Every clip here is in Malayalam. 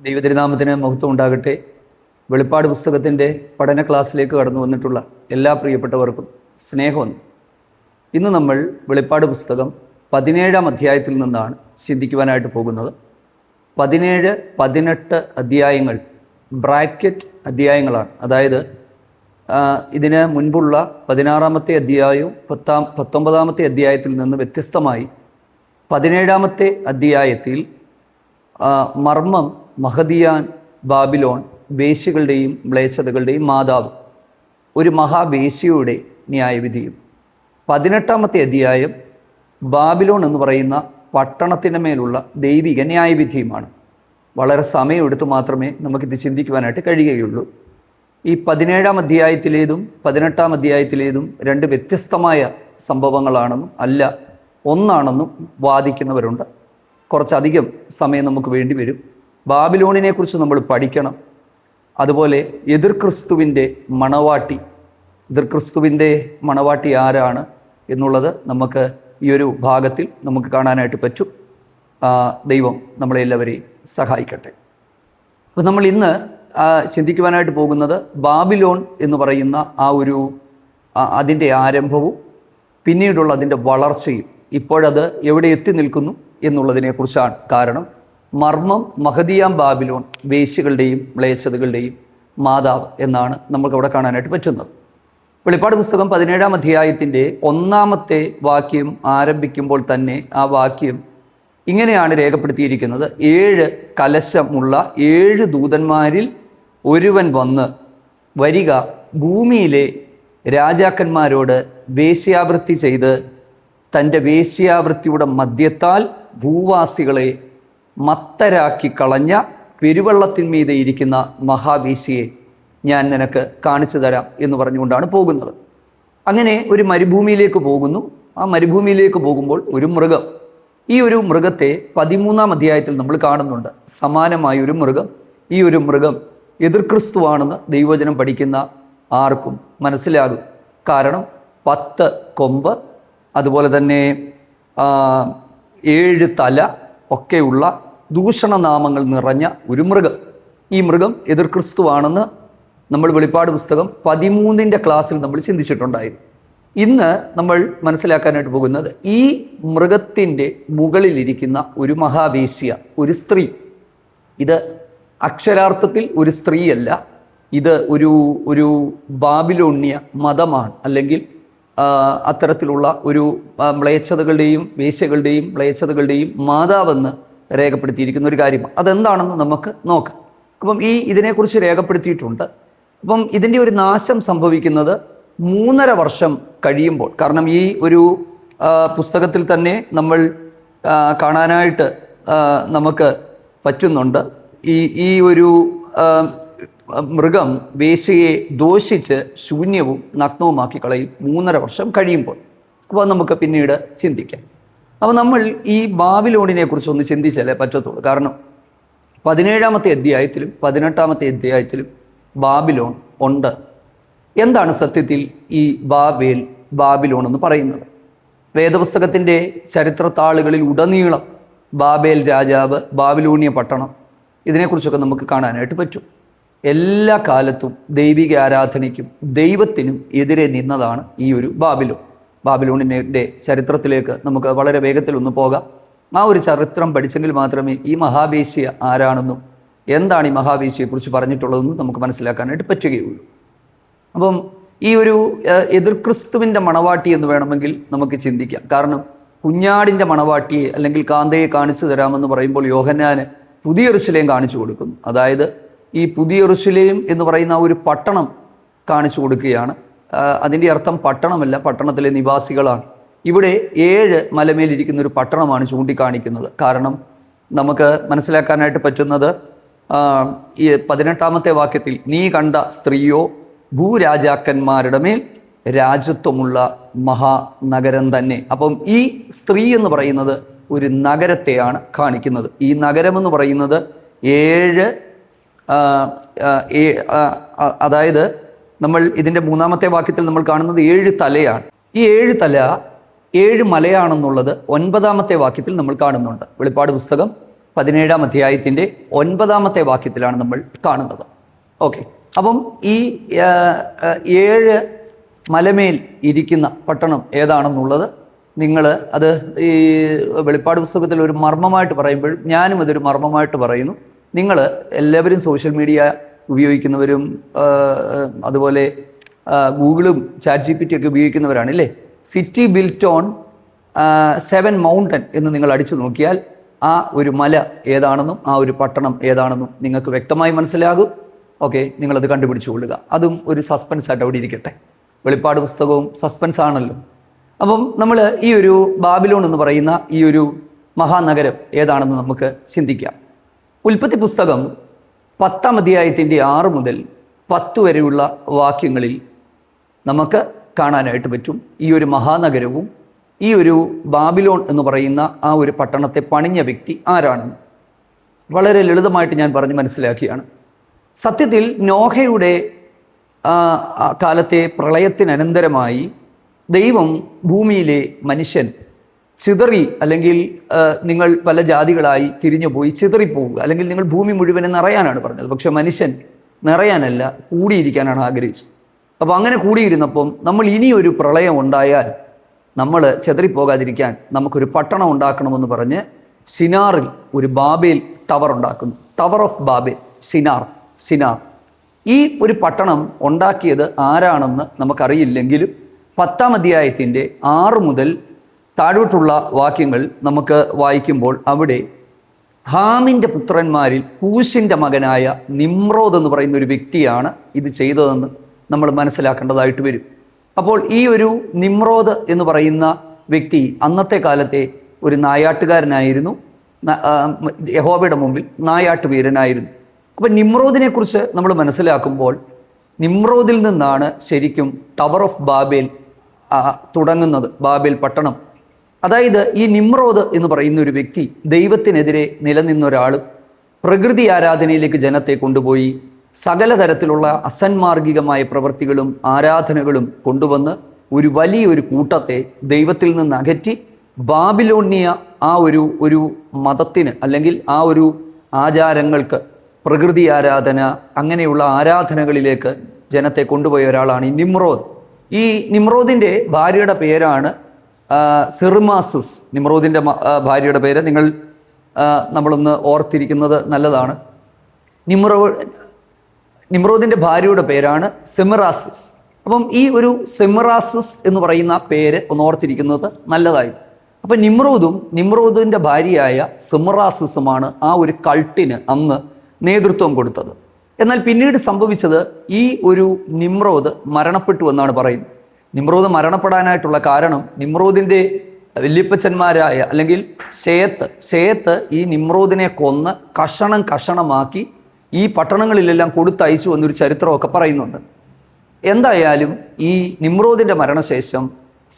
ദൈവതിരുനാമത്തിന് മഹത്വം ഉണ്ടാകട്ടെ. വെളിപ്പാട് പുസ്തകത്തിൻ്റെ പഠന ക്ലാസ്സിലേക്ക് കടന്നു വന്നിട്ടുള്ള എല്ലാ പ്രിയപ്പെട്ടവർക്കും സ്നേഹമൊന്നും. ഇന്ന് നമ്മൾ വെളിപ്പാട് പുസ്തകം 17-ാം അധ്യായത്തിൽ നിന്നാണ് ചിന്തിക്കുവാനായിട്ട് പോകുന്നത്. 17, 18 അധ്യായങ്ങൾ ബ്രാക്കറ്റ് അധ്യായങ്ങളാണ്. അതായത് ഇതിന് മുൻപുള്ള 16-ാമത്തെ അധ്യായവും 19-ാമത്തെ അധ്യായത്തിൽ നിന്ന് വ്യത്യസ്തമായി 17-ാമത്തെ അധ്യായത്തിൽ മർമ്മം മഹദിയാൻ ബാബിലോൺ, വേശ്യകളുടെയും മ്ലേച്ഛതകളുടെയും മാതാവ്, ഒരു മഹാവേശ്യയുടെ ന്യായവിധിയും. 18-ാമത്തെ അധ്യായം ബാബിലോൺ എന്ന് പറയുന്ന പട്ടണത്തിന് മേലുള്ള ദൈവിക ന്യായവിധിയുമാണ്. വളരെ സമയമെടുത്ത് മാത്രമേ നമുക്കിത് ചിന്തിക്കുവാനായിട്ട് കഴിയുകയുള്ളൂ. ഈ 17-ാം അധ്യായത്തിലേതും 18-ാം അധ്യായത്തിലേതും രണ്ട് വ്യത്യസ്തമായ സംഭവങ്ങളാണെന്നും അല്ല ഒന്നാണെന്നും വാദിക്കുന്നവരുണ്ട്. കുറച്ചധികം സമയം നമുക്ക് വേണ്ടി വരും. ബാബിലോണിനെക്കുറിച്ച് നമ്മൾ പഠിക്കണം. അതുപോലെ എതിർക്രിസ്തുവിൻ്റെ മണവാട്ടി ആരാണ് എന്നുള്ളത് നമുക്ക് ഈ ഒരു ഭാഗത്തിൽ നമുക്ക് കാണാനായിട്ട് പറ്റും. ദൈവം നമ്മളെല്ലാവരെയും സഹായിക്കട്ടെ. അപ്പോൾ നമ്മൾ ഇന്ന് ചിന്തിക്കുവാനായിട്ട് പോകുന്നത് ബാബിലോൺ എന്ന് പറയുന്ന അതിൻ്റെ ആരംഭവും പിന്നീടുള്ള അതിൻ്റെ വളർച്ചയും ഇപ്പോഴത് എവിടെ എത്തി നിൽക്കുന്നു എന്നുള്ളതിനെക്കുറിച്ചാണ്. കാരണം മർമ്മം മഹദിയാം ബാബിലോൺ, വേശ്യകളുടെയും മ്ലേച്ഛതകളുടെയും മാതാവ് എന്നാണ് നമുക്കവിടെ കാണാനായിട്ട് പറ്റുന്നത്. വെളിപ്പാട് പുസ്തകം 17-ാം അധ്യായത്തിൻ്റെ 1-ാമത്തെ വാക്യം ആരംഭിക്കുമ്പോൾ തന്നെ ആ വാക്യം ഇങ്ങനെയാണ് രേഖപ്പെടുത്തിയിരിക്കുന്നത്: 7 കലശമുള്ള 7 ദൂതന്മാരിൽ ഒരുവൻ വരിക, ഭൂമിയിലെ രാജാക്കന്മാരോട് വേശ്യാവൃത്തി ചെയ്ത് തൻ്റെ വേശ്യാവൃത്തിയുടെ മദ്യത്താൽ ഭൂവാസികളെ മത്തരാക്കി കളഞ്ഞ പെരുവെള്ളത്തിന്മീതെ ഇരിക്കുന്ന മഹാവേശ്യയെ ഞാൻ നിനക്ക് കാണിച്ചു തരാം എന്ന് പറഞ്ഞുകൊണ്ടാണ് പോകുന്നത്. അങ്ങനെ ഒരു മരുഭൂമിയിലേക്ക് പോകുന്നു. ആ മരുഭൂമിയിലേക്ക് പോകുമ്പോൾ ഒരു മൃഗം, ഈ ഒരു മൃഗത്തെ 13-ാം അധ്യായത്തിൽ നമ്മൾ കാണുന്നുണ്ട്. സമാനമായ ഒരു മൃഗം. ഈ ഒരു മൃഗം എതിർക്രിസ്തുവാണെന്ന് ദൈവവചനം പഠിക്കുന്ന ആർക്കും മനസ്സിലാകും. കാരണം 10 കൊമ്പ്, അതുപോലെ തന്നെ 7 തല ഒക്കെയുള്ള ദൂഷണനാമങ്ങൾ നിറഞ്ഞ ഒരു മൃഗം. ഈ മൃഗം എതിർക്രിസ്തുവാണെന്ന് നമ്മൾ വെളിപ്പാട് പുസ്തകം 13-ന്റെ ക്ലാസ്സിൽ നമ്മൾ ചിന്തിച്ചിട്ടുണ്ടായിരുന്നു. ഇന്ന് നമ്മൾ മനസ്സിലാക്കാനായിട്ട് പോകുന്നത് ഈ മൃഗത്തിൻ്റെ മുകളിലിരിക്കുന്ന ഒരു മഹാവേശ്യ, ഒരു സ്ത്രീ. ഇത് അക്ഷരാർത്ഥത്തിൽ ഒരു സ്ത്രീയല്ല, ഇത് ഒരു ബാബിലോണ്യ മതമാണ്, അല്ലെങ്കിൽ അത്തരത്തിലുള്ള ഒരു മ്ലേച്ഛതകളുടെയും മാതാവെന്ന് രേഖപ്പെടുത്തിയിരിക്കുന്ന ഒരു കാര്യമാണ്. അതെന്താണെന്ന് നമുക്ക് നോക്കാം. അപ്പം ഇതിനെക്കുറിച്ച് രേഖപ്പെടുത്തിയിട്ടുണ്ട്. അപ്പം ഇതിൻ്റെ ഒരു നാശം സംഭവിക്കുന്നത് 3.5 വർഷം കഴിയുമ്പോൾ. കാരണം ഈ ഒരു പുസ്തകത്തിൽ തന്നെ നമ്മൾ കാണാനായിട്ട് നമുക്ക് പറ്റുന്നുണ്ട്. ഈ ഒരു മൃഗം വേശ്യയെ ദോഷിച്ച് ശൂന്യവും നഗ്നവുമാക്കി കളയും 3.5 വർഷം കഴിയുമ്പോൾ. അപ്പോൾ നമുക്ക് പിന്നീട് ചിന്തിക്കാം. അപ്പോൾ നമ്മൾ ഈ ബാബിലോണിനെ കുറിച്ചൊന്ന് ചിന്തിച്ചാലേ പറ്റത്തുള്ളൂ. കാരണം 17-ാമത്തെ അധ്യായത്തിലും 18-ാമത്തെ അധ്യായത്തിലും ബാബിലോൺ ഉണ്ട്. എന്താണ് സത്യത്തിൽ ഈ ബാബിലോൺ എന്ന് പറയുന്നത്? വേദപുസ്തകത്തിൻ്റെ ചരിത്രത്താളുകളിൽ ഉടനീളം ബാബേൽ രാജാവ്, ബാബിലോണിയ പട്ടണം, ഇതിനെക്കുറിച്ചൊക്കെ നമുക്ക് കാണാനായിട്ട് പറ്റും. എല്ലാ കാലത്തും ദൈവിക ആരാധനയ്ക്കും ദൈവത്തിനും എതിരെ നിന്നതാണ് ഈ ഒരു ബാബിലോണിൻ്റെ ചരിത്രത്തിലേക്ക് നമുക്ക് വളരെ വേഗത്തിൽ ഒന്ന് പോകാം. ആ ഒരു ചരിത്രം പഠിച്ചെങ്കിൽ മാത്രമേ ഈ മഹാവേശ്യ ആരാണെന്നും എന്താണ് ഈ മഹാവേശ്യയെക്കുറിച്ച് പറഞ്ഞിട്ടുള്ളതെന്നും നമുക്ക് മനസ്സിലാക്കാനായിട്ട് പറ്റുകയുള്ളൂ. അപ്പം ഈ ഒരു എതിർക്രിസ്തുവിൻ്റെ മണവാട്ടി എന്ന് വേണമെങ്കിൽ നമുക്ക് ചിന്തിക്കാം. കാരണം കുഞ്ഞാടിൻ്റെ മണവാട്ടിയെ അല്ലെങ്കിൽ കാന്തയെ കാണിച്ചു തരാമെന്ന് പറയുമ്പോൾ യോഹന്നാന് പുതിയ യെരൂശലേം കാണിച്ചു കൊടുക്കുന്നു. അതായത് ഈ പുതിയ യെരൂശലേം എന്ന് പറയുന്ന ഒരു പട്ടണം കാണിച്ചു കൊടുക്കുകയാണ്. അതിൻ്റെ അർത്ഥം പട്ടണമല്ല, പട്ടണത്തിലെ നിവാസികളാണ്. ഇവിടെ 7 മലമേലിരിക്കുന്ന ഒരു പട്ടണമാണ് ചൂണ്ടിക്കാണിക്കുന്നത്. കാരണം നമുക്ക് മനസ്സിലാക്കാനായിട്ട് പറ്റുന്നത് ഈ 18-ാമത്തെ വാക്യത്തിൽ നീ കണ്ട സ്ത്രീയോ ഭൂരാജാക്കന്മാരുടെ മേൽ രാജത്വമുള്ള മഹാനഗരം തന്നെ. അപ്പം ഈ സ്ത്രീ എന്ന് പറയുന്നത് ഒരു നഗരത്തെയാണ് കാണിക്കുന്നത്. ഈ നഗരമെന്ന് പറയുന്നത് 7 അതായത് നമ്മൾ ഇതിൻ്റെ 3-ാമത്തെ വാക്യത്തിൽ നമ്മൾ കാണുന്നത് 7 തലയാണ്. ഈ 7 തല 7 മലയാണെന്നുള്ളത് 9-ാമത്തെ വാക്യത്തിൽ നമ്മൾ കാണുന്നുണ്ട്. വെളിപ്പാട് പുസ്തകം 17-ാം അധ്യായത്തിൻ്റെ 9-ാമത്തെ വാക്യത്തിലാണ് നമ്മൾ കാണുന്നത്. ഓക്കെ, അപ്പം ഈ 7 മലമേൽ ഇരിക്കുന്ന പട്ടണം ഏതാണെന്നുള്ളത് നിങ്ങൾ അത് ഈ വെളിപ്പാട് പുസ്തകത്തിൽ ഒരു മർമ്മമായിട്ട് പറയുമ്പോഴും ഞാനും അതൊരു മർമ്മമായിട്ട് പറയുന്നു. നിങ്ങൾ എല്ലാവരും സോഷ്യൽ മീഡിയ ഉപയോഗിക്കുന്നവരും അതുപോലെ ഗൂഗിളും ChatGPT ഒക്കെ ഉപയോഗിക്കുന്നവരാണ് അല്ലേ. സിറ്റി ബിൽറ്റ് ഓൺ 7 മൗണ്ടൻ എന്ന് നിങ്ങൾ അടിച്ചു നോക്കിയാൽ ആ ഒരു മല ഏതാണെന്നും ആ ഒരു പട്ടണം ഏതാണെന്നും നിങ്ങൾക്ക് വ്യക്തമായി മനസ്സിലാകും. ഓക്കെ, നിങ്ങളത് കണ്ടുപിടിച്ചു കൊള്ളുക. അതും ഒരു സസ്പെൻസ് ആയിട്ട് അവിടെ ഇരിക്കട്ടെ. വെളിപ്പാട് പുസ്തകവും സസ്പെൻസ് ആണല്ലോ. അപ്പം നമ്മൾ ഈ ഒരു ബാബിലോൺ എന്ന് പറയുന്ന ഈ ഒരു മഹാനഗരം ഏതാണെന്ന് നമുക്ക് ചിന്തിക്കാം. ഉൽപ്പത്തി പുസ്തകം 10-ാം അധ്യായത്തിൻ്റെ 6 മുതൽ 10 വരെയുള്ള വാക്യങ്ങളിൽ നമുക്ക് കാണാനായിട്ട് പറ്റും ഈ ഒരു മഹാനഗരവും ഈ ഒരു ബാബിലോൺ എന്ന് പറയുന്ന ആ ഒരു പട്ടണത്തെ പണിഞ്ഞ വ്യക്തി ആരാണെന്ന് വളരെ ലളിതമായിട്ട് ഞാൻ പറഞ്ഞ് മനസ്സിലാക്കിയാണ്. സത്യത്തിൽ നോഹയുടെ കാലത്തെ പ്രളയത്തിനനന്തരമായി ദൈവം ഭൂമിയിലെ മനുഷ്യൻ ചിതറി, അല്ലെങ്കിൽ നിങ്ങൾ പല ജാതികളായി തിരിഞ്ഞുപോയി ചിതറിപ്പോവുക, അല്ലെങ്കിൽ നിങ്ങൾ ഭൂമി മുഴുവനും നിറയാനാണ് പറഞ്ഞത്. പക്ഷെ മനുഷ്യൻ നിറയാനല്ല, കൂടിയിരിക്കാനാണ് ആഗ്രഹിച്ചത്. അപ്പോൾ അങ്ങനെ കൂടിയിരുന്നപ്പം നമ്മൾ ഇനിയൊരു പ്രളയം ഉണ്ടായാൽ നമ്മൾ ചിതറിപ്പോകാതിരിക്കാൻ നമുക്കൊരു പട്ടണം ഉണ്ടാക്കണമെന്ന് പറഞ്ഞ് സിനാറിൽ ഒരു ബാബേൽ ടവർ ഉണ്ടാക്കുന്നു. Tower of Babel, Shinar. ഈ ഒരു പട്ടണം ഉണ്ടാക്കിയത് ആരാണെന്ന് നമുക്കറിയില്ലെങ്കിലും 10-ാം അധ്യായത്തിൻ്റെ 6 മുതൽ താഴോട്ടുള്ള വാക്യങ്ങൾ നമുക്ക് വായിക്കുമ്പോൾ അവിടെ ഹാമിൻ്റെ പുത്രന്മാരിൽ കൂശിൻ്റെ മകനായ നിമ്രോദ് എന്ന് പറയുന്ന ഒരു വ്യക്തിയാണ് ഇത് ചെയ്തതെന്ന് നമ്മൾ മനസ്സിലാക്കേണ്ടതായിട്ട് വരും. അപ്പോൾ ഈ ഒരു നിമ്രോദ് എന്ന് പറയുന്ന വ്യക്തി അന്നത്തെ കാലത്തെ ഒരു നായാട്ടുകാരനായിരുന്നു, യഹോവയുടെ മുമ്പിൽ നായാട്ട് വീരനായിരുന്നു. അപ്പോൾ നിമ്രോദിനെ കുറിച്ച് നമ്മൾ മനസ്സിലാക്കുമ്പോൾ നിമ്രോദിൽ നിന്നാണ് ശരിക്കും ടവർ ഓഫ് ബാബേൽ തുടങ്ങുന്നത്, ബാബേൽ പട്ടണം. അതായത് ഈ നിമ്രോദ് എന്ന് പറയുന്ന ഒരു വ്യക്തി ദൈവത്തിനെതിരെ നിലനിന്ന ഒരാൾ, പ്രകൃതി ആരാധനയിലേക്ക് ജനത്തെ കൊണ്ടുപോയി സകല തരത്തിലുള്ള അസന്മാർഗികമായ പ്രവൃത്തികളും ആരാധനകളും കൊണ്ടുവന്ന് ഒരു വലിയൊരു കൂട്ടത്തെ ദൈവത്തിൽ നിന്ന് അകറ്റി ബാബിലോണിയ ആ ഒരു മതത്തിന്, അല്ലെങ്കിൽ ആ ഒരു ആചാരങ്ങൾക്ക്, പ്രകൃതി ആരാധന അങ്ങനെയുള്ള ആരാധനകളിലേക്ക് ജനത്തെ കൊണ്ടുപോയ ഒരാളാണ് ഈ നിമ്രോദ്. ഈ നിമ്രോദിൻ്റെ ഭാര്യയുടെ പേരാണ് സിർമാസിസ്. നിമ്രോദിൻ്റെ ഭാര്യയുടെ പേര് നമ്മളൊന്ന് ഓർത്തിരിക്കുന്നത് നല്ലതാണ്. നിമ്രോദിൻ്റെ ഭാര്യയുടെ പേരാണ് സെമിറാസിസ്. അപ്പം ഈ ഒരു സെമിറാസിസ് എന്ന് പറയുന്ന പേര് ഒന്ന് ഓർത്തിരിക്കുന്നത് നല്ലതായി. അപ്പം നിമ്രോദിൻ്റെ ഭാര്യയായ സെമിറാസിസുമാണ് ആ ഒരു കൾട്ടിന് അന്ന് നേതൃത്വം കൊടുത്തത്. എന്നാൽ പിന്നീട് സംഭവിച്ചത് ഈ ഒരു നിമ്രോദ് മരണപ്പെട്ടു എന്നാണ് പറയുന്നത്. നിമ്രോദ് മരണപ്പെടാനായിട്ടുള്ള കാരണം നിമ്രോദിൻ്റെ വല്യപ്പച്ചന്മാരായ അല്ലെങ്കിൽ ശേത്ത് ഈ നിമ്രോദിനെ കൊന്ന് കഷണമാക്കി ഈ പട്ടണങ്ങളിലെല്ലാം കൊടുത്തയച്ചു എന്നൊരു ചരിത്രമൊക്കെ പറയുന്നുണ്ട്. എന്തായാലും ഈ നിമ്രോദിൻ്റെ മരണശേഷം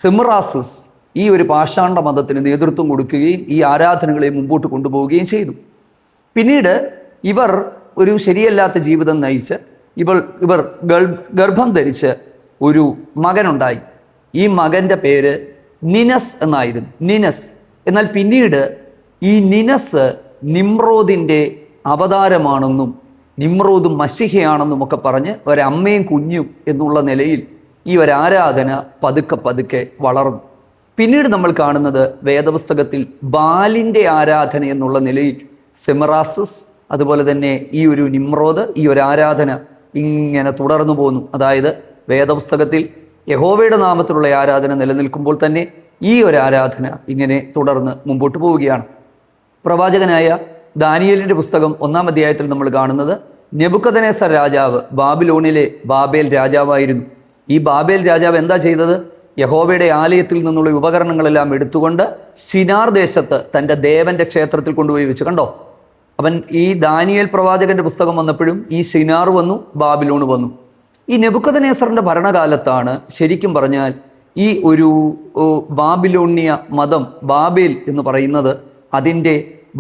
സെമിറാസിസ് ഈ ഒരു പാഷാണ്ഡ മതത്തിന് നേതൃത്വം കൊടുക്കുകയും ഈ ആരാധനകളെ മുമ്പോട്ട് കൊണ്ടുപോവുകയും ചെയ്തു. പിന്നീട് ഇവർ ഒരു ശരിയല്ലാത്ത ജീവിതം നയിച്ച് ഇവർ ഗർഭം ധരിച്ച് ഒരു മകനുണ്ടായി. ഈ മകൻ്റെ പേര് നിനസ് എന്നായിരുന്നു. എന്നാൽ പിന്നീട് ഈ നിനസ് നിമ്രോദിൻ്റെ അവതാരമാണെന്നും നിമ്രോദ് മശിഹയാണെന്നും ഒക്കെ പറഞ്ഞ് ഒരമ്മയും കുഞ്ഞും എന്നുള്ള നിലയിൽ ഈ ഒരാരാധന പതുക്കെ വളർന്നു. പിന്നീട് നമ്മൾ കാണുന്നത് വേദപുസ്തകത്തിൽ ബാലിൻ്റെ ആരാധന എന്നുള്ള നിലയിൽ സെമിറാസിസ്, അതുപോലെ തന്നെ ഈ ഒരു നിമ്രോദ്, ഈ ഒരു ആരാധന ഇങ്ങനെ തുടർന്നു പോന്നു. അതായത് വേദപുസ്തകത്തിൽ യഹോവയുടെ നാമത്തിലുള്ള ആരാധന നിലനിൽക്കുമ്പോൾ തന്നെ ഈ ഒരു ആരാധന ഇങ്ങനെ തുടർന്ന് മുമ്പോട്ട് പോവുകയാണ്. പ്രവാചകനായ ദാനിയേലിൻ്റെ പുസ്തകം 1-ാം അധ്യായത്തിൽ നമ്മൾ കാണുന്നത് നെബൂഖദ്നേസർ രാജാവ് ബാബിലോണിലെ ബാബേൽ രാജാവായിരുന്നു. ഈ ബാബേൽ രാജാവ് എന്താ ചെയ്തത്? യഹോവയുടെ ആലയത്തിൽ നിന്നുള്ള ഉപകരണങ്ങളെല്ലാം എടുത്തുകൊണ്ട് സിനാർ ദേശത്ത് തൻ്റെ ദേവൻ്റെ ക്ഷേത്രത്തിൽ കൊണ്ടുപോയി വെച്ച്. കണ്ടോ, അവൻ ഈ ദാനിയേൽ പ്രവാചകന്റെ പുസ്തകം വന്നപ്പോഴും ഈ സിനാർ വന്നു, ബാബിലോൺ വന്നു. ഈ നെബൂഖദ്നേസറിൻ്റെ ഭരണകാലത്താണ് ശരിക്കും പറഞ്ഞാൽ ഈ ഒരു ബാബിലോണിയ മതം, ബാബേൽ എന്ന് പറയുന്നത്,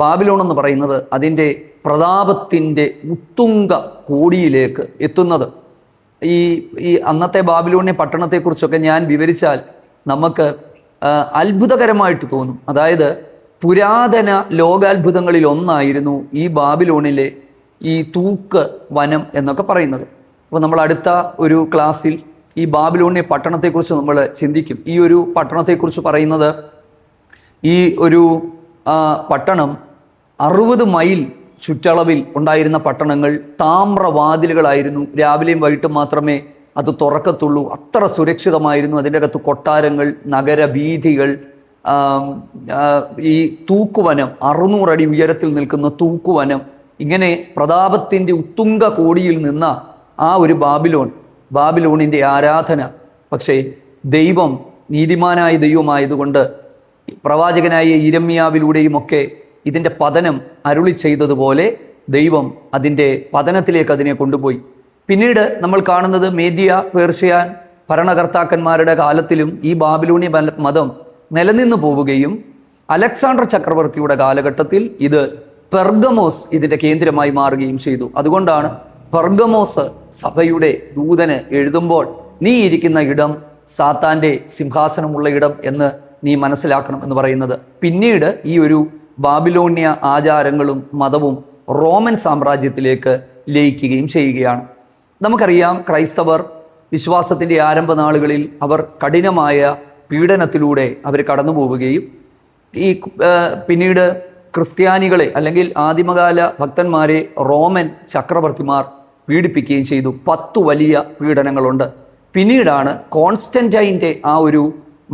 ബാബിലോൺ എന്ന് പറയുന്നത് അതിൻ്റെ പ്രതാപത്തിൻ്റെ ഉത്തുംഗ കോടിയിലേക്ക് എത്തുന്നത്. ഈ അന്നത്തെ ബാബിലോണിയ പട്ടണത്തെക്കുറിച്ചൊക്കെ ഞാൻ വിവരിച്ചാൽ നമുക്ക് അത്ഭുതകരമായിട്ട് തോന്നും. അതായത് പുരാതന ലോകാത്ഭുതങ്ങളിൽ ഒന്നായിരുന്നു ഈ ബാബിലോണിലെ ഈ തൂക്ക് വനം എന്നൊക്കെ പറയുന്നത്. അപ്പോൾ നമ്മൾ അടുത്ത ഒരു ക്ലാസ്സിൽ ഈ ബാബിലോണിയ പട്ടണത്തെക്കുറിച്ച് നമ്മൾ ചിന്തിക്കും. ഈ ഒരു പട്ടണത്തെക്കുറിച്ച് പറയുന്നത്, ഈ ഒരു പട്ടണം 60 മൈൽ ചുറ്റളവിൽ ഉണ്ടായിരുന്ന പട്ടണങ്ങൾ താമ്രവാതിലുകളായിരുന്നു. രാവിലെയും വൈകിട്ടും മാത്രമേ അത് തുറക്കത്തുള്ളൂ. അത്ര സുരക്ഷിതമായിരുന്നു. അതിൻ്റെ അകത്ത് കൊട്ടാരങ്ങൾ, നഗരവീഥികൾ, ഈ തൂക്കുവനം, 600 അടി ഉയരത്തിൽ നിൽക്കുന്ന തൂക്കുവനം, ഇങ്ങനെ പ്രതാപത്തിൻ്റെ ഉത്തുംഗ കോടിയിൽ നിന്ന ആ ഒരു ബാബിലോണിൻ്റെ ആരാധന. പക്ഷേ ദൈവം നീതിമാനായ ദൈവമായതുകൊണ്ട് പ്രവാചകനായ യിരെമ്യാവിലൂടെയുമൊക്കെ ഇതിൻ്റെ പതനം അരുളി ചെയ്തതുപോലെ ദൈവം അതിൻ്റെ പതനത്തിലേക്ക് അതിനെ കൊണ്ടുപോയി. പിന്നീട് നമ്മൾ കാണുന്നത് മേദ്യ പേർഷ്യൻ ഭരണകർത്താക്കന്മാരുടെ കാലത്തിലും ഈ ബാബിലോണിയ മതം നിലനിന്നു പോവുകയും അലക്സാണ്ടർ ചക്രവർത്തിയുടെ കാലഘട്ടത്തിൽ ഇത് പെർഗമോസ് ഇതിൻ്റെ കേന്ദ്രമായി മാറുകയും ചെയ്തു. അതുകൊണ്ടാണ് പെർഗമോസ് സഭയുടെ ദൂതന് എഴുതുമ്പോൾ നീ ഇരിക്കുന്ന ഇടം സാത്താൻ്റെ സിംഹാസനമുള്ള ഇടം എന്ന് നീ മനസ്സിലാക്കണം എന്ന് പറയുന്നത്. പിന്നീട് ഈ ഒരു ബാബിലോണ്യ ആചാരങ്ങളും മതവും റോമൻ സാമ്രാജ്യത്തിലേക്ക് ലയിക്കുകയും ചെയ്യുകയാണ്. നമുക്കറിയാം, ക്രൈസ്തവർ വിശ്വാസത്തിൻ്റെ ആരംഭ നാളുകളിൽ അവർ കഠിനമായ പീഡനത്തിലൂടെ അവർ കടന്നു പോവുകയും ഈ പിന്നീട് ക്രിസ്ത്യാനികളെ അല്ലെങ്കിൽ ആദിമകാല ഭക്തന്മാരെ റോമൻ ചക്രവർത്തിമാർ പീഡിപ്പിക്കുകയും ചെയ്തു. 10 വലിയ പീഡനങ്ങളുണ്ട്. പിന്നീടാണ് കോൺസ്റ്റന്റൈൻ്റെ ആ ഒരു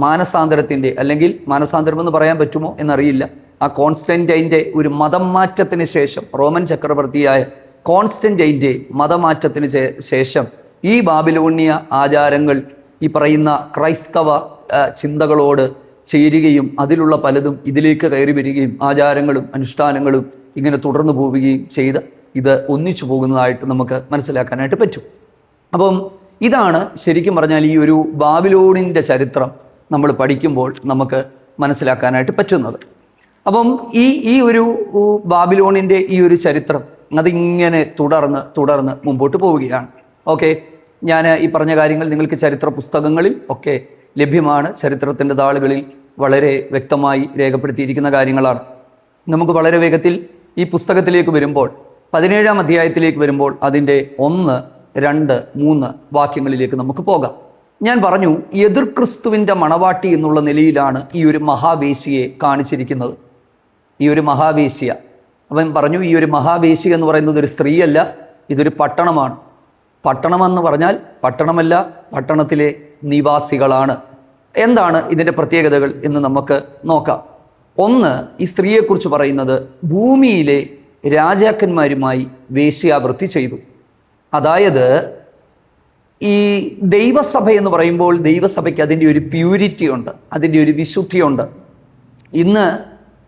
മാനസാന്തരത്തിൻ്റെ, അല്ലെങ്കിൽ മാനസാന്തരം എന്ന് പറയാൻ പറ്റുമോ എന്നറിയില്ല, ആ കോൺസ്റ്റന്റൈൻ്റെ ഒരു മതം മാറ്റത്തിന് ശേഷം, റോമൻ ചക്രവർത്തിയായ കോൺസ്റ്റന്റൈൻ്റെ മതമാറ്റത്തിന് ശേഷം ഈ ബാബിലോണ്യ ആചാരങ്ങൾ ഈ പറയുന്ന ക്രൈസ്തവ ചിന്തകളോട് ചേരുകയും അതിലുള്ള പലതും ഇതിലേക്ക് കയറി വരികയും ആചാരങ്ങളും അനുഷ്ഠാനങ്ങളും ഇങ്ങനെ തുടർന്നു പോവുകയും ചെയ്ത് ഇത് ഒന്നിച്ചു പോകുന്നതായിട്ട് നമുക്ക് മനസ്സിലാക്കാനായിട്ട് പറ്റും. അപ്പം ഇതാണ് ശരിക്കും പറഞ്ഞാൽ ഈ ഒരു ബാബിലോണിൻ്റെ ചരിത്രം നമ്മൾ പഠിക്കുമ്പോൾ നമുക്ക് മനസ്സിലാക്കാനായിട്ട് പറ്റുന്നത്. അപ്പം ഈ ഒരു ബാബിലോണിൻ്റെ ഈ ഒരു ചരിത്രം അതിങ്ങനെ തുടർന്ന് മുമ്പോട്ട് പോവുകയാണ്. ഓക്കെ, ഞാൻ ഈ പറഞ്ഞ കാര്യങ്ങൾ നിങ്ങൾക്ക് ചരിത്ര പുസ്തകങ്ങളിൽ ഒക്കെ ലഭ്യമാണ്. ചരിത്രത്തിൻ്റെ താളുകളിൽ വളരെ വ്യക്തമായി രേഖപ്പെടുത്തിയിരിക്കുന്ന കാര്യങ്ങളാണ്. നമുക്ക് വളരെ വേഗത്തിൽ ഈ പുസ്തകത്തിലേക്ക് വരുമ്പോൾ 17-ാം അധ്യായത്തിലേക്ക് വരുമ്പോൾ അതിൻ്റെ 1, 2, 3 വാക്യങ്ങളിലേക്ക് നമുക്ക് പോകാം. ഞാൻ പറഞ്ഞു, എതിർ ക്രിസ്തുവിൻ്റെ മണവാട്ടി എന്നുള്ള നിലയിലാണ് ഈ ഒരു മഹാവേശിയെ കാണിച്ചിരിക്കുന്നത്. ഈ ഒരു മഹാവേശ്യ, അവൻ പറഞ്ഞു, ഈ ഒരു മഹാവേശി എന്ന് പറയുന്നത് ഒരു സ്ത്രീയല്ല, ഇതൊരു പട്ടണമാണ്. പട്ടണമെന്ന് പറഞ്ഞാൽ പട്ടണമല്ല, പട്ടണത്തിലെ നിവാസികളാണ്. എന്താണ് ഇതിൻ്റെ പ്രത്യേകതകൾ എന്ന് നമുക്ക് നോക്കാം. 1, ഈ സ്ത്രീയെക്കുറിച്ച് പറയുന്നത് ഭൂമിയിലെ രാജാക്കന്മാരുമായി വേശ്യാവൃത്തി ചെയ്തു. അതായത് ഈ ദൈവസഭ എന്ന് പറയുമ്പോൾ ദൈവസഭയ്ക്ക് അതിൻ്റെ ഒരു പ്യൂരിറ്റി ഉണ്ട്, അതിൻ്റെ ഒരു വിശുദ്ധിയുണ്ട്. ഇന്ന്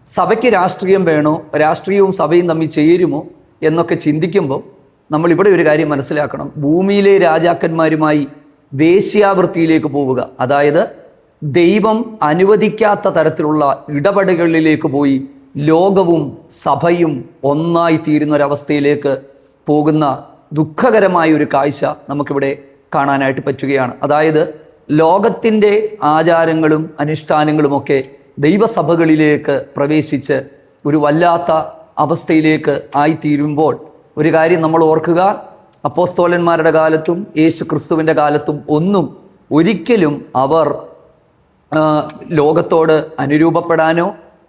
സഭയ്ക്ക് രാഷ്ട്രീയം വേണോ, രാഷ്ട്രീയവും സഭയും തമ്മിൽ ചേരുമോ എന്നൊക്കെ ചിന്തിക്കുമ്പോൾ നമ്മളിവിടെ ഒരു കാര്യം മനസ്സിലാക്കണം. ഭൂമിയിലെ രാജാക്കന്മാരുമായി വേശ്യാവൃത്തിയിലേക്ക് പോവുക, അതായത് ദൈവം അനുവദിക്കാത്ത തരത്തിലുള്ള ഇടപെടലുകളിലേക്ക് പോയി ലോകവും സഭയും ഒന്നായി തീരുന്നൊരവസ്ഥയിലേക്ക് പോകുന്ന ദുഃഖകരമായ ഒരു കാഴ്ച നമുക്കിവിടെ കാണാനായിട്ട് പറ്റുകയാണ്. അതായത് ലോകത്തിൻ്റെ ആചാരങ്ങളും അനുഷ്ഠാനങ്ങളുമൊക്കെ ദൈവസഭകളിലേക്ക് പ്രവേശിച്ച് ഒരു വല്ലാത്ത അവസ്ഥയിലേക്ക് ആയിത്തീരുമ്പോൾ ഒരു കാര്യം നമ്മൾ ഓർക്കുക, അപ്പോസ്തോലന്മാരുടെ കാലത്തും യേശു ക്രിസ്തുവിൻ്റെ കാലത്തും ഒരിക്കലും അവർ ലോകത്തോട് അനുരൂപപ്പെടാനോ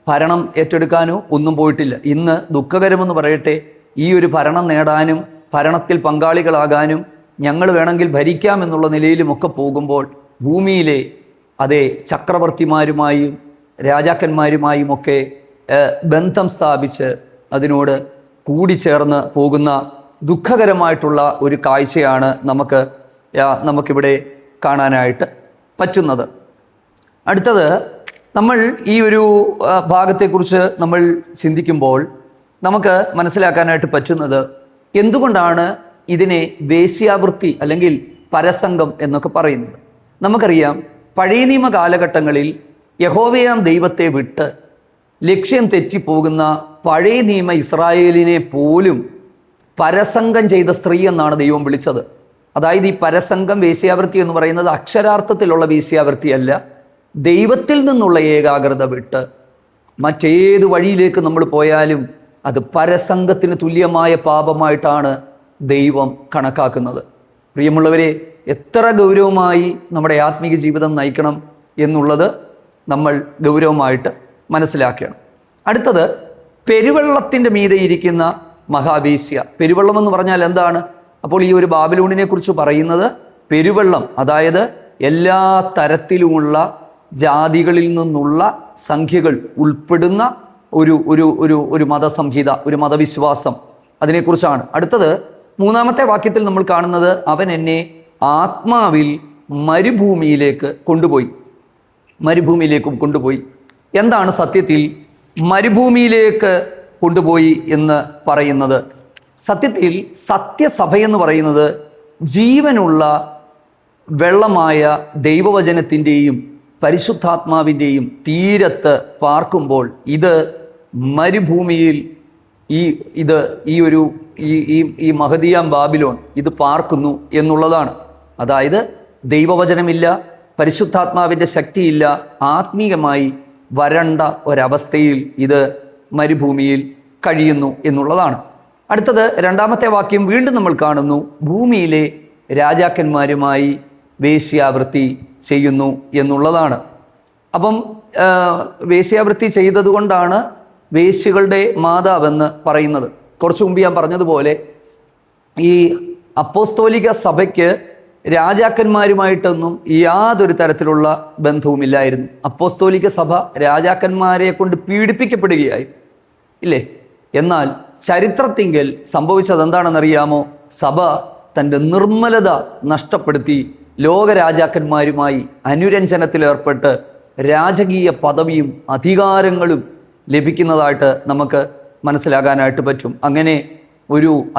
ഭരണം ഏറ്റെടുക്കാനോ ഒന്നും പോയിട്ടില്ല. ഇന്ന് ദുഃഖകരമെന്ന് പറയട്ടെ, ഈ ഒരു ഭരണം നേടാനും ഭരണത്തിൽ പങ്കാളികളാകാനും ഞങ്ങൾ വേണമെങ്കിൽ ഭരിക്കാമെന്നുള്ള നിലയിലുമൊക്കെ പോകുമ്പോൾ ഭൂമിയിലെ അതേ ചക്രവർത്തിമാരുമായും രാജാക്കന്മാരുമായുമൊക്കെ ബന്ധം സ്ഥാപിച്ച് അതിനോട് കൂടിച്ചേർന്ന് പോകുന്ന ദുഃഖകരമായിട്ടുള്ള ഒരു കാഴ്ചയാണ് നമുക്കിവിടെ കാണാനായിട്ട് പറ്റുന്നത്. അടുത്തത്, നമ്മൾ ഈ ഒരു ഭാഗത്തെക്കുറിച്ച് നമ്മൾ ചിന്തിക്കുമ്പോൾ നമുക്ക് മനസ്സിലാക്കാനായിട്ട് പറ്റുന്നത് എന്തുകൊണ്ടാണ് ഇതിനെ വേശ്യാവൃത്തി അല്ലെങ്കിൽ പരസംഗം എന്നൊക്കെ പറയുന്നത്. നമുക്കറിയാം, പഴയ നിയമ കാലഘട്ടങ്ങളിൽ യഹോവയാം ദൈവത്തെ വിട്ട് ലക്ഷ്യം തെറ്റിപ്പോകുന്ന പഴയ നിയമ ഇസ്രായേലിനെ പോലും പരസംഗം ചെയ്ത സ്ത്രീ എന്നാണ് ദൈവം വിളിച്ചത്. അതായത് ഈ പരസംഗം, വേശ്യാവൃത്തി എന്ന് പറയുന്നത് അക്ഷരാർത്ഥത്തിലുള്ള വേശ്യാവൃത്തിയല്ല, ദൈവത്തിൽ നിന്നുള്ള ഏകാഗ്രത വിട്ട് മറ്റേത് വഴിയിലേക്ക് നമ്മൾ പോയാലും അത് പരസംഗത്തിന് തുല്യമായ പാപമായിട്ടാണ് ദൈവം കണക്കാക്കുന്നത്. പ്രിയമുള്ളവരെ, എത്ര ഗൗരവമായി നമ്മുടെ ആത്മീക ജീവിതം നയിക്കണം എന്നുള്ളത് നമ്മൾ ഗൗരവമായിട്ട് മനസ്സിലാക്കണം. അടുത്തത്, പെരുവെള്ളത്തിൻ്റെ മീതെ ഇരിക്കുന്ന മഹാവേശ്യ. പെരുവെള്ളം എന്ന് പറഞ്ഞാൽ എന്താണ്? അപ്പോൾ ഈ ഒരു ബാബിലോണിനെ കുറിച്ച് പറയുന്നത് പെരുവെള്ളം, അതായത് എല്ലാ തരത്തിലുമുള്ള ജാതികളിൽ നിന്നുള്ള സംഖ്യകൾ ഉൾപ്പെടുന്ന ഒരു ഒരു ഒരു ഒരു മതസംഹിത, ഒരു മതവിശ്വാസം, അതിനെക്കുറിച്ചാണ്. അടുത്തത് 3-ാമത്തെ വാക്യത്തിൽ നമ്മൾ കാണുന്നത്, അവൻ എന്നെ ആത്മാവിൽ മരുഭൂമിയിലേക്ക് കൊണ്ടുപോയി. മരുഭൂമിയിലേക്കും കൊണ്ടുപോയി. എന്താണ് സത്യത്തിൽ മരുഭൂമിയിലേക്ക് കൊണ്ടുപോയി എന്ന് പറയുന്നത്? സത്യത്തിൽ സത്യസഭയെന്ന് പറയുന്നത് ജീവനുള്ള വെള്ളമായ ദൈവവചനത്തിൻ്റെയും പരിശുദ്ധാത്മാവിൻ്റെയും തീരത്ത് പാർക്കുമ്പോൾ ഇത് മരുഭൂമിയിൽ ഈ മഹദിയാം ബാബിലോൺ ഇത് പാർക്കുന്നു എന്നുള്ളതാണ്. അതായത് ദൈവവചനമില്ല, പരിശുദ്ധാത്മാവിൻ്റെ ശക്തിയില്ല, ആത്മീയമായി വരണ്ട ഒരവസ്ഥയിൽ ഇത് മരുഭൂമിയിൽ കഴിയുന്നു എന്നുള്ളതാണ്. അടുത്തത് 2-ാമത്തെ വാക്യം വീണ്ടും നമ്മൾ കാണുന്നു, ഭൂമിയിലെ രാജാക്കന്മാരുമായി വേശ്യാവൃത്തി ചെയ്യുന്നു എന്നുള്ളതാണ്. അപ്പം വേശ്യാവൃത്തി ചെയ്തതുകൊണ്ടാണ് വേശ്യകളുടെ മാതാവെന്ന് പറയുന്നത്. കുറച്ചു മുമ്പ് ഞാൻ പറഞ്ഞതുപോലെ ഈ അപ്പോസ്തോലിക സഭയ്ക്ക് രാജാക്കന്മാരുമായിട്ടൊന്നും യാതൊരു തരത്തിലുള്ള ബന്ധവുമില്ലായിരുന്നു. അപ്പോസ്തോലിക സഭ രാജാക്കന്മാരെ കൊണ്ട് പീഡിപ്പിക്കപ്പെടുകയായി, ഇല്ലേ? എന്നാൽ ചരിത്രത്തിങ്കിൽ സംഭവിച്ചത് എന്താണെന്നറിയാമോ? സഭ തൻ്റെ നിർമ്മലത നഷ്ടപ്പെടുത്തി ലോകരാജാക്കന്മാരുമായി അനുരഞ്ജനത്തിലേർപ്പെട്ട് രാജകീയ പദവിയും അധികാരങ്ങളും ലഭിക്കുന്നതായിട്ട് നമുക്ക് മനസ്സിലാകാനായിട്ട് പറ്റും. അങ്ങനെ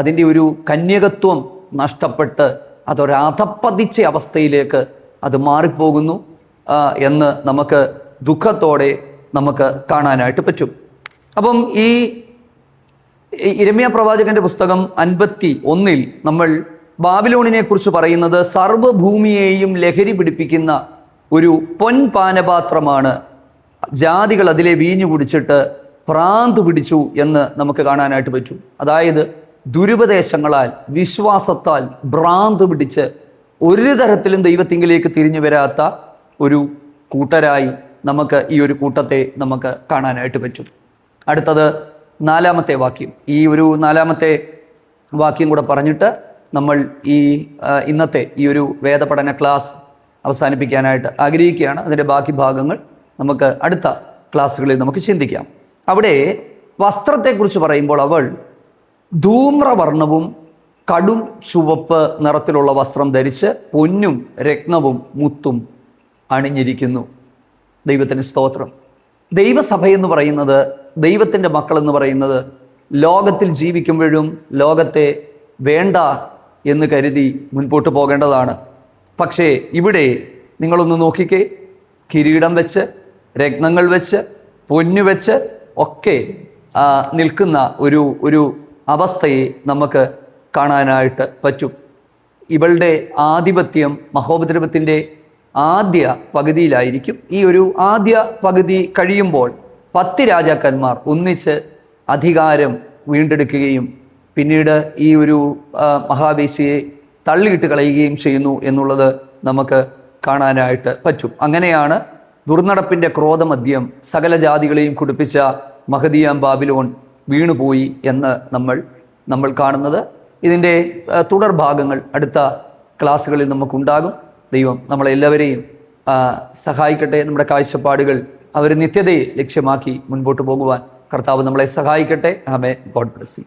അതിൻ്റെ ഒരു കന്യകത്വം നഷ്ടപ്പെട്ട് അതൊരധപ്പതിച്ച അവസ്ഥയിലേക്ക് അത് മാറിപ്പോകുന്നു എന്ന് നമുക്ക് ദുഃഖത്തോടെ നമുക്ക് കാണാനായിട്ട് പറ്റും. അപ്പം ഈ യിരെമ്യാ പ്രവാചകന്റെ പുസ്തകം 51 നമ്മൾ ബാബിലോണിനെ കുറിച്ച് പറയുന്നത് സർവ്വഭൂമിയെയും ലഹരി പിടിപ്പിക്കുന്ന ഒരു പൊൻപാനപാത്രമാണ്, ജാതികൾ അതിലെ വീഞ്ഞു കുടിച്ചിട്ട് ഭ്രാന്ത് പിടിച്ചു എന്ന് നമുക്ക് കാണാനായിട്ട് പറ്റും. അതായത് ദുരുപദേശങ്ങളാൽ, വിശ്വാസത്താൽ ഭ്രാന്ത് പിടിച്ച് ഒരു തരത്തിലും ദൈവത്തിങ്കിലേക്ക് തിരിഞ്ഞു വരാത്ത ഒരു കൂട്ടരായി നമുക്ക് ഈ ഒരു കൂട്ടത്തെ നമുക്ക് കാണാനായിട്ട് പറ്റും. അടുത്തത് 4-ാമത്തെ വാക്യം. ഈ ഒരു 4-ാമത്തെ വാക്യം കൂടെ പറഞ്ഞിട്ട് നമ്മൾ ഇന്നത്തെ ഈ ഒരു വേദപഠന ക്ലാസ് അവസാനിപ്പിക്കാനായിട്ട് ആഗ്രഹിക്കുകയാണ്. അതിൻ്റെ ബാക്കി ഭാഗങ്ങൾ നമുക്ക് അടുത്ത ക്ലാസ്സുകളിൽ നമുക്ക് ചിന്തിക്കാം. അവിടെ വസ്ത്രത്തെക്കുറിച്ച് പറയുമ്പോൾ അവൾ ധൂമ്രവർണ്ണവും കടും ചുവപ്പ് നിറത്തിലുള്ള വസ്ത്രം ധരിച്ച് പൊന്നും രത്നവും മുത്തും അണിഞ്ഞിരിക്കുന്നു. ദൈവത്തിന് സ്തോത്രം. ദൈവസഭയെന്ന് പറയുന്നത്, ദൈവത്തിൻ്റെ മക്കളെന്ന് പറയുന്നത് ലോകത്തിൽ ജീവിക്കുമ്പോഴും ലോകത്തെ വേണ്ട എന്ന് കരുതി മുൻപോട്ട് പോകേണ്ടതാണ്. പക്ഷേ ഇവിടെ നിങ്ങളൊന്ന് നോക്കിക്കേ, കിരീടം വെച്ച്, രത്നങ്ങൾ വെച്ച്, പൊന്നു വെച്ച് ഒക്കെ നിൽക്കുന്ന ഒരു അവസ്ഥയെ നമുക്ക് കാണാനായിട്ട് പറ്റും. ഇവളുടെ ആധിപത്യം മഹോപദ്രവത്തിൻ്റെ ആദ്യ പകുതിയിലായിരിക്കും. ഈ ഒരു ആദ്യ പകുതി കഴിയുമ്പോൾ 10 രാജാക്കന്മാർ ഒന്നിച്ച് അധികാരം വീണ്ടെടുക്കുകയും പിന്നീട് ഈ ഒരു മഹാവേശ്യയെ തള്ളിയിട്ട് കളയുകയും ചെയ്യുന്നു എന്നുള്ളത് നമുക്ക് കാണാനായിട്ട് പറ്റും. അങ്ങനെയാണ് ദുർനടപ്പിൻ്റെ ക്രോധമദ്യം സകല ജാതികളെയും കുടിപ്പിച്ച മഹദിയാം ബാബിലോൺ വീണുപോയി എന്ന് നമ്മൾ കാണുന്നത്. ഇതിൻ്റെ തുടർഭാഗങ്ങൾ അടുത്ത ക്ലാസ്സുകളിൽ നമുക്കുണ്ടാകും. ദൈവം നമ്മളെല്ലാവരെയും സഹായിക്കട്ടെ. നമ്മുടെ കാഴ്ചപ്പാടുകൾ അവർ നിത്യതയെ ലക്ഷ്യമാക്കി മുൻപോട്ട് പോകുവാൻ കർത്താവ് നമ്മളെ സഹായിക്കട്ടെ. ആമേൻ. God bless U.